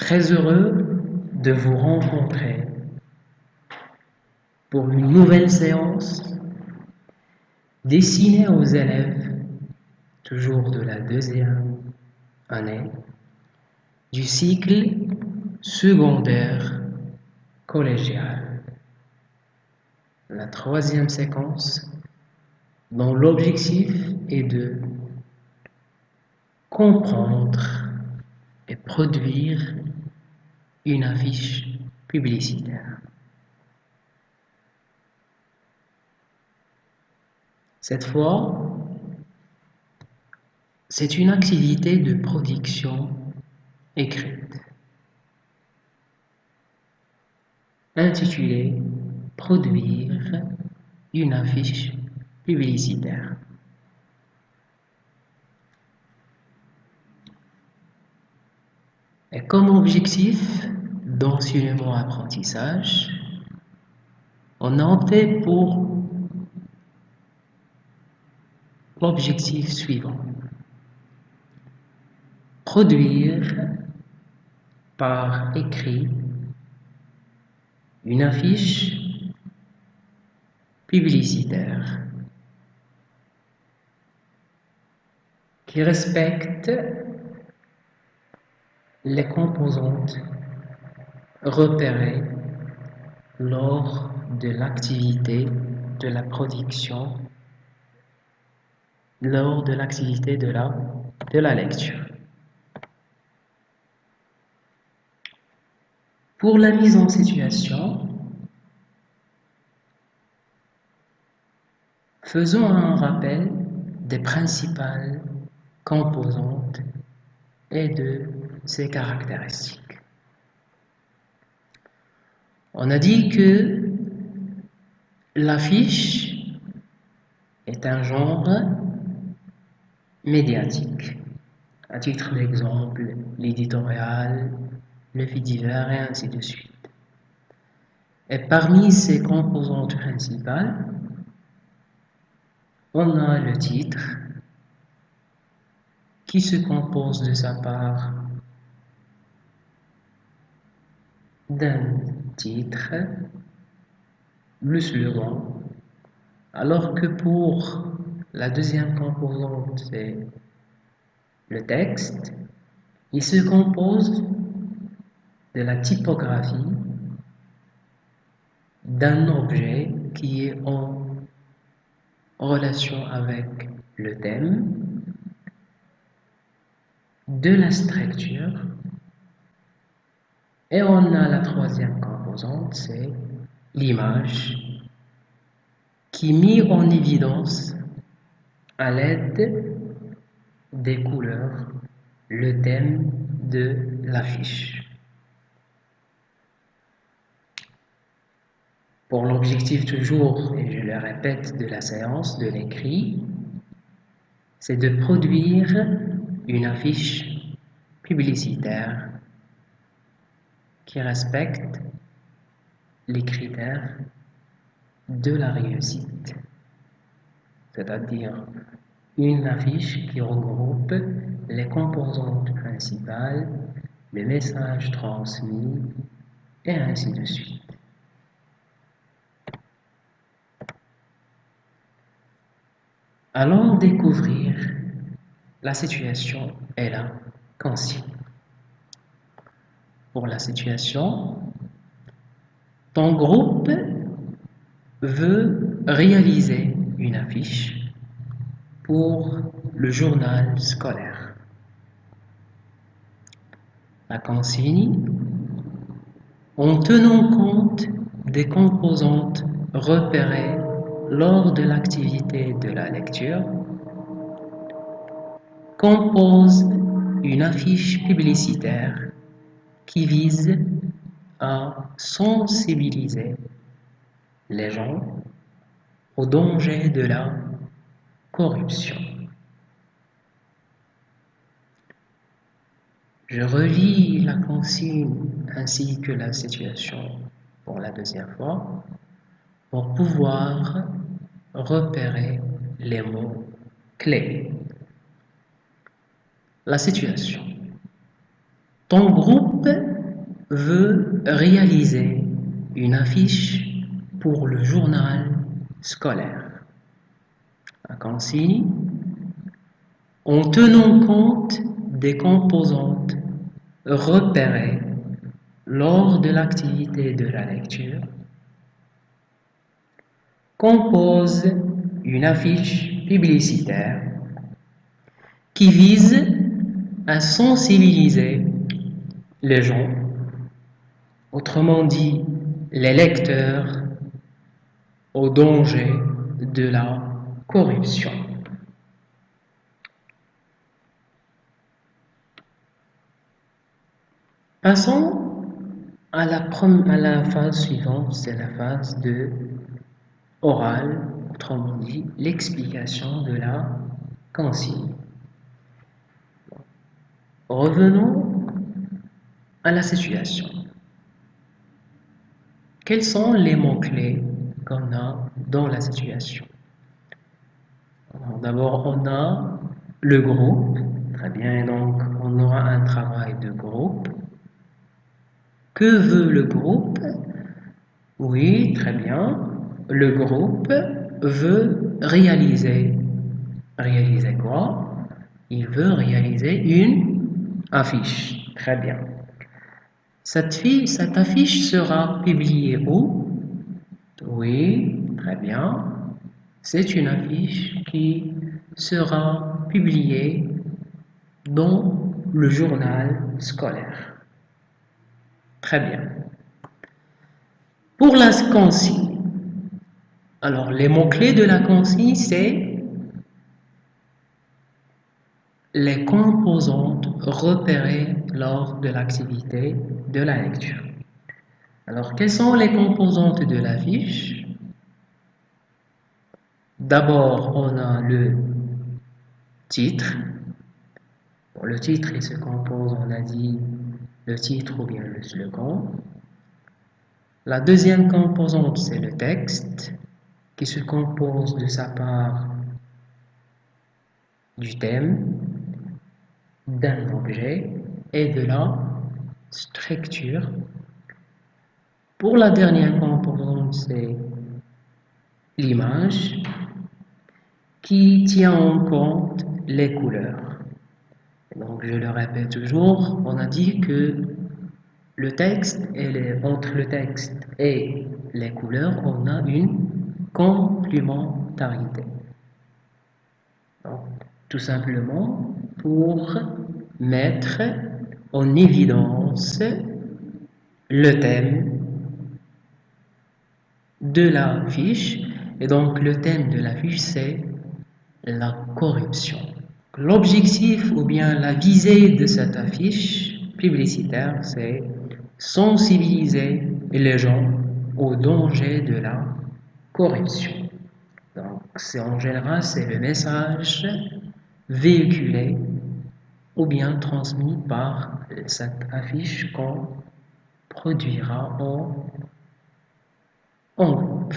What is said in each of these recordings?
Très heureux de vous rencontrer pour une nouvelle séance destinée aux élèves, toujours de la deuxième année, du cycle secondaire collégial. La troisième séquence, dont l'objectif est de comprendre et produire une affiche publicitaire. Cette fois, c'est une activité de production écrite, intitulée Produire une affiche publicitaire. Et comme objectif d'enseignement-apprentissage, on a opté pour l'objectif suivant. Produire par écrit une affiche publicitaire qui respecte les composantes repérées lors de l'activité de la production, lors de l'activité de la lecture. Pour la mise en situation, faisons un rappel des principales composantes et de ses caractéristiques. On a dit que l'affiche est un genre médiatique. À titre d'exemple, l'éditorial, le fait divers et ainsi de suite. Et parmi ces composantes principales, on a le titre qui se compose de sa part d'un titre, le slogan, alors que pour la deuxième composante, c'est le texte, il se compose de la typographie d'un objet qui est en relation avec le thème, de la structure, et on a la troisième composante, c'est l'image, qui met en évidence à l'aide des couleurs le thème de l'affiche. Pour l'objectif toujours, et je le répète, de la séance de l'écrit, c'est de produire une affiche publicitaire qui respecte les critères de la réussite, c'est-à-dire une affiche qui regroupe les composantes principales, les messages transmis, et ainsi de suite. Allons découvrir la situation et la consigne. Pour la situation, ton groupe veut réaliser une affiche pour le journal scolaire. La consigne, en tenant compte des composantes repérées lors de l'activité de la lecture, compose une affiche publicitaire qui vise à sensibiliser les gens au danger de la corruption. Je relis la consigne ainsi que la situation pour la deuxième fois pour pouvoir repérer les mots clés. La situation. Ton groupe veut réaliser une affiche pour le journal scolaire. La consigne, en tenant compte des composantes repérées lors de l'activité de la lecture, compose une affiche publicitaire qui vise à sensibiliser les gens, autrement dit les lecteurs, au danger de la corruption. Passons à la phase suivante, c'est la phase de orale, autrement dit l'explication de la consigne. Revenons à la situation. Quels sont les mots-clés qu'on a dans la situation? D'abord, on a le groupe. Très bien, donc on aura un travail de groupe. Que veut le groupe? Oui, très bien. Le groupe veut réaliser. Réaliser quoi? Il veut réaliser une affiche. Très bien. Cette affiche sera publiée où? Oui, très bien. C'est une affiche qui sera publiée dans le journal scolaire. Très bien. Pour la consigne, alors les mots-clés de la consigne, c'est les composantes repérées lors de l'activité de la lecture. Alors, quelles sont les composantes de l'affiche? D'abord, on a le titre. Bon, le titre, il se compose, on a dit, le titre ou bien le slogan. La deuxième composante, c'est le texte, qui se compose de sa part du thème, d'un objet et de la structure. Pour la dernière composante, c'est l'image qui tient en compte les couleurs. Donc, je le répète toujours, on a dit que le texte entre le texte et les couleurs, on a une complémentarité. Donc, tout simplement pour mettre en évidence le thème de la fiche. Et donc, le thème de la fiche, c'est la corruption. L'objectif ou bien la visée de cette affiche publicitaire, c'est sensibiliser les gens au danger de la corruption. Donc, en général, c'est le message véhiculé ou bien transmis par cette affiche qu'on produira en groupe.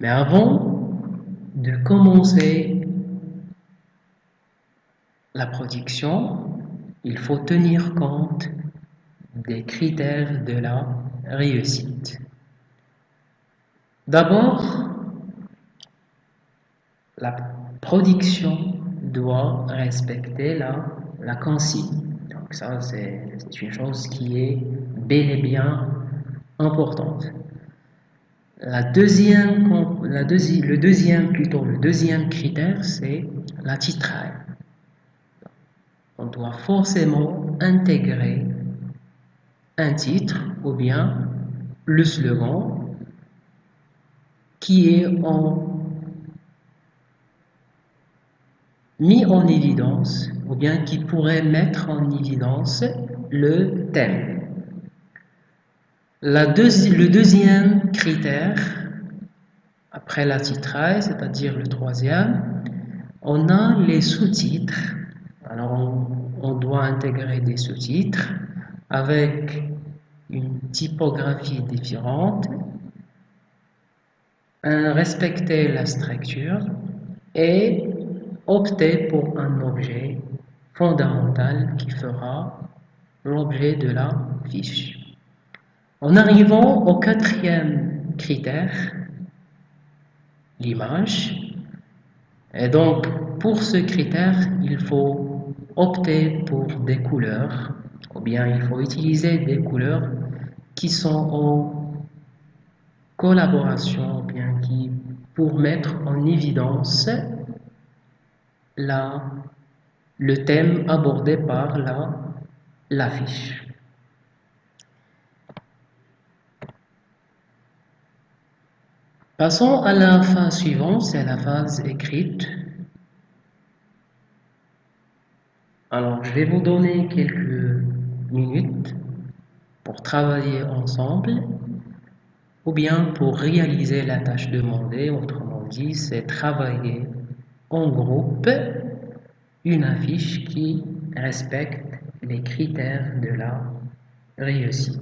Mais avant de commencer la production, il faut tenir compte des critères de la réussite. D'abord, la production doit respecter la consigne. Donc ça, c'est une chose qui est bel et bien importante. Le deuxième critère, c'est la titrage. On doit forcément intégrer un titre ou bien le slogan qui est mis en évidence ou bien qui pourrait mettre en évidence le thème. Le deuxième critère, après la titrage, c'est-à-dire le troisième, on a les sous-titres. Alors, on doit intégrer des sous-titres avec une typographie différente respecter la structure et opter pour un objet fondamental qui fera l'objet de la fiche. En arrivant au quatrième critère, l'image, et donc pour ce critère, il faut opter pour des couleurs, ou bien il faut utiliser des couleurs qui sont en collaboration, ou bien qui pour mettre en évidence la, le thème abordé par l'affiche. Passons à la phase suivante, c'est la phase écrite. Alors, je vais vous donner quelques minutes pour travailler ensemble ou bien pour réaliser la tâche demandée. Autrement dit, c'est travailler en groupe une affiche qui respecte les critères de la réussite.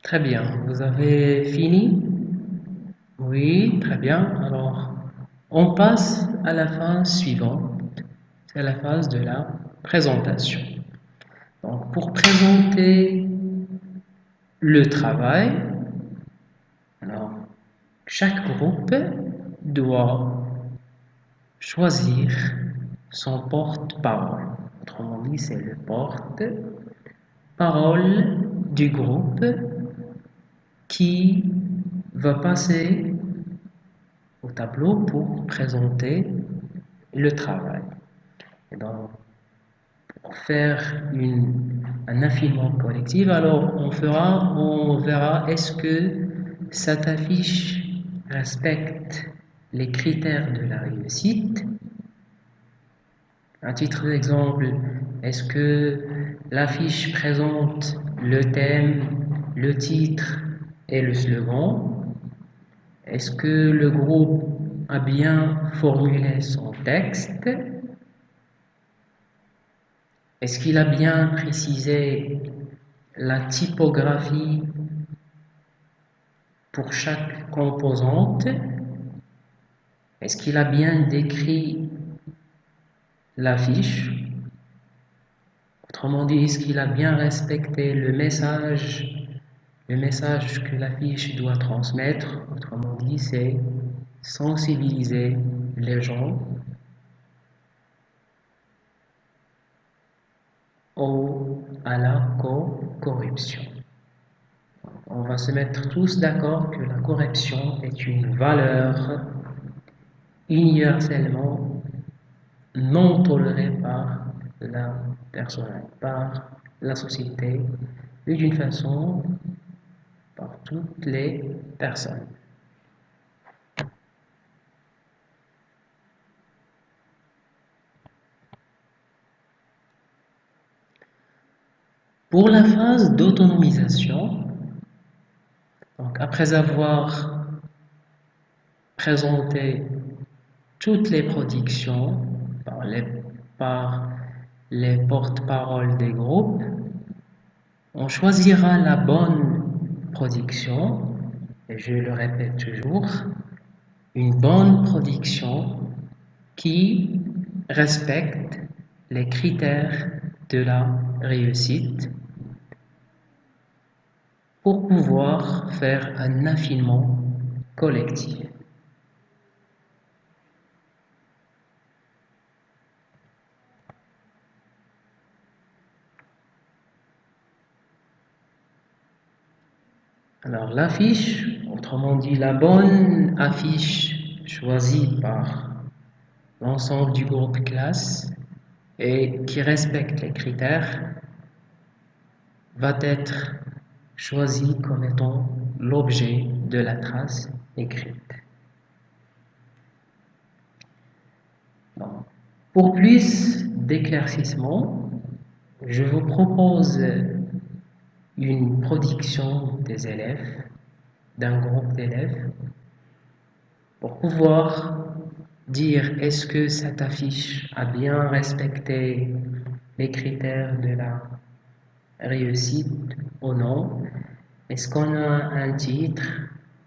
Très bien, vous avez fini? Oui, très bien. Alors, on passe à la phase suivante, c'est la phase de la présentation. Donc, pour présenter le travail, alors, chaque groupe doit choisir son porte-parole. Autrement dit, c'est le porte-parole du groupe qui va passer au tableau pour présenter le travail. Et donc, pour faire un affinement collectif, alors on verra est-ce que cette affiche respecte les critères de la réussite. À titre d'exemple, est-ce que l'affiche présente le thème, le titre et le slogan? Est-ce que le groupe a bien formulé son texte? Est-ce qu'il a bien précisé la typographie pour chaque composante? Est-ce qu'il a bien décrit l'affiche? Autrement dit, est-ce qu'il a bien respecté le message Le message que l'affiche doit transmettre, autrement dit, c'est sensibiliser les gens à la corruption. On va se mettre tous d'accord que la corruption est une valeur universellement non tolérée par la personne, par la société, et d'une façon par toutes les personnes. Pour la phase d'autonomisation, donc après avoir présenté toutes les productions par les porte-paroles des groupes, on choisira la bonne production, et je le répète toujours, une bonne production qui respecte les critères de la réussite pour pouvoir faire un affinement collectif. Alors l'affiche, autrement dit la bonne affiche choisie par l'ensemble du groupe classe et qui respecte les critères, va être choisie comme étant l'objet de la trace écrite. Donc, pour plus d'éclaircissement, je vous propose une production des élèves, d'un groupe d'élèves, pour pouvoir dire est-ce que cette affiche a bien respecté les critères de la réussite ou non. Est-ce qu'on a un titre?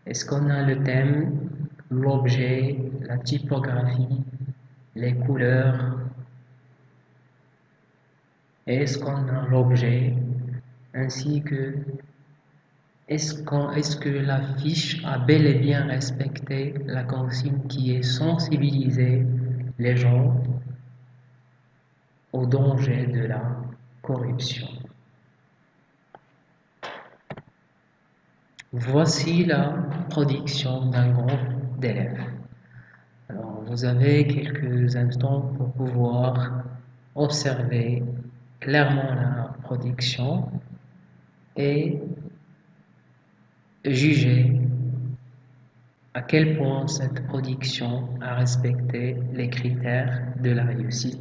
Est-ce qu'on a le thème, l'objet, la typographie, les couleurs? Est-ce qu'on a l'objet ainsi que est-ce que la fiche a bel et bien respecté la consigne qui est sensibiliser les gens au danger de la corruption? Voici la production d'un groupe d'élèves. Alors, vous avez quelques instants pour pouvoir observer clairement la production et juger à quel point cette production a respecté les critères de la réussite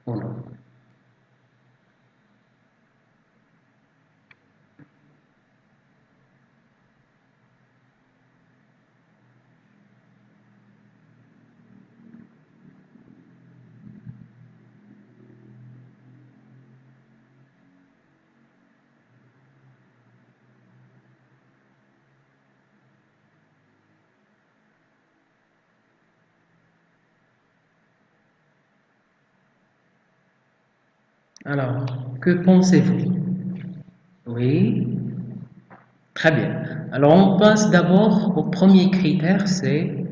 ou non. Alors, que pensez-vous? Oui, très bien. Alors, on passe d'abord au premier critère, c'est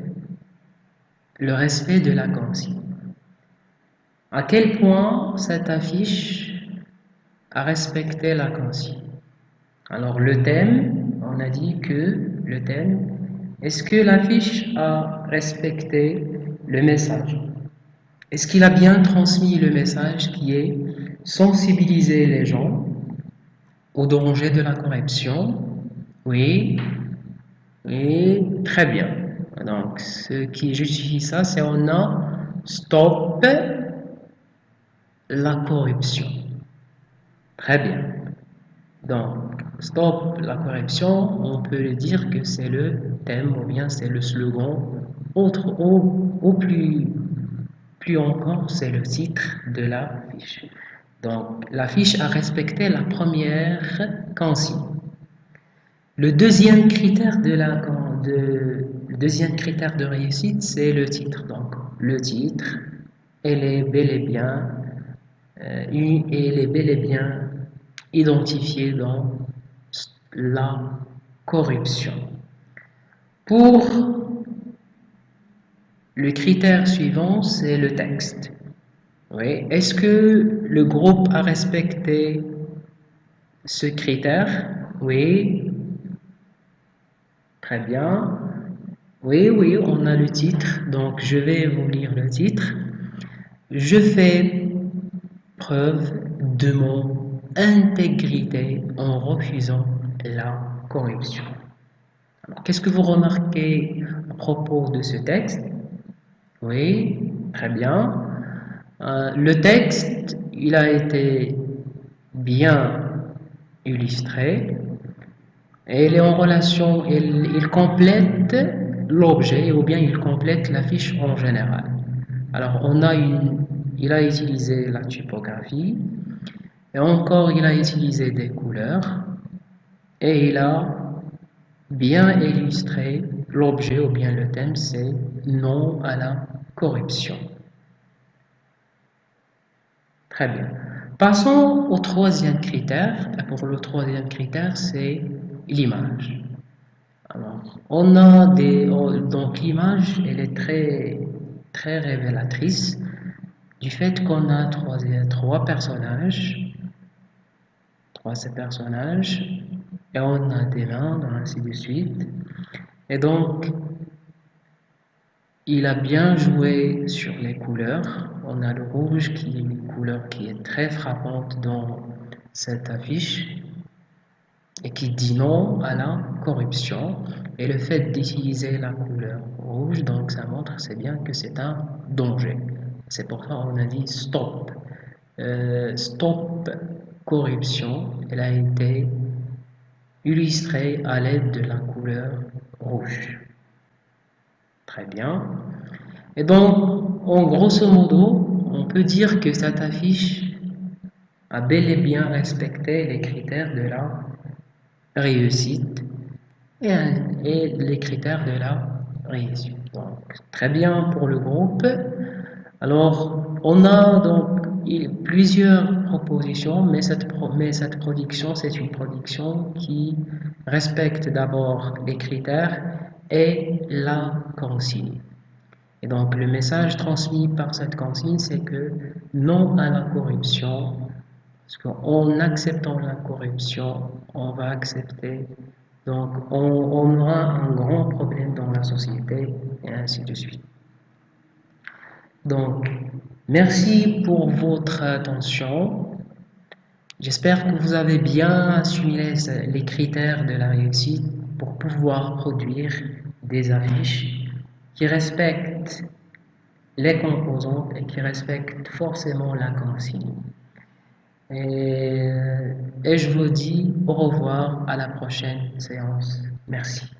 le respect de la consigne. À quel point cette affiche a respecté la consigne? Alors, le thème, on a dit que le thème, est-ce que l'affiche a respecté le message? Est-ce qu'il a bien transmis le message qui est sensibiliser les gens au danger de la corruption? Oui, oui, très bien. Donc, ce qui justifie ça, c'est on a stop la corruption. Très bien. Donc, stop la corruption, on peut le dire que c'est le thème ou bien c'est le slogan. Au plus encore, c'est le titre de la fiche. Donc, la fiche a respecté la première consigne. Le deuxième critère le deuxième critère de réussite, c'est le titre. Donc, le titre, elle est bel et bien, elle est bel et bien identifiée dans la corruption. Pour le critère suivant, c'est le texte. Oui. Est-ce que le groupe a respecté ce critère? Oui. Très bien. Oui, oui, on a le titre. Donc, je vais vous lire le titre. Je fais preuve de mon intégrité en refusant la corruption. Qu'est-ce que vous remarquez à propos de ce texte? Oui, très bien. Le texte, il a été bien illustré et il est en relation, il complète l'objet ou bien il complète la fiche en général. Alors, il a utilisé la typographie et encore il a utilisé des couleurs et il a bien illustré l'objet ou bien le thème, c'est non à la corruption. Très bien. Passons au troisième critère. Et pour le troisième critère, c'est l'image. Alors, donc l'image, elle est très révélatrice du fait qu'on a trois personnages, ces personnages, et on a des mains, ainsi de suite. Et donc, il a bien joué sur les couleurs. On a le rouge qui est une couleur qui est très frappante dans cette affiche et qui dit non à la corruption. Et le fait d'utiliser la couleur rouge, donc ça montre c'est bien que c'est un danger. C'est pour ça qu'on a dit stop. Stop corruption, elle a été illustrée à l'aide de la couleur rouge. Très bien. Et donc, en grosso modo, on peut dire que cette affiche a bel et bien respecté les critères de la réussite et les critères de la réussite. Donc, très bien pour le groupe. Alors, on a donc plusieurs propositions, mais cette production, c'est une production qui respecte d'abord les critères et la consigne. Et donc, le message transmis par cette consigne, c'est que non à la corruption, parce qu'en acceptant la corruption, on va accepter, donc on aura un grand problème dans la société, et ainsi de suite. Donc, merci pour votre attention. J'espère que vous avez bien assimilé les critères de la réussite pour pouvoir produire des affiches qui respectent les composantes et qui respectent forcément la consigne. Et je vous dis au revoir à la prochaine séance. Merci.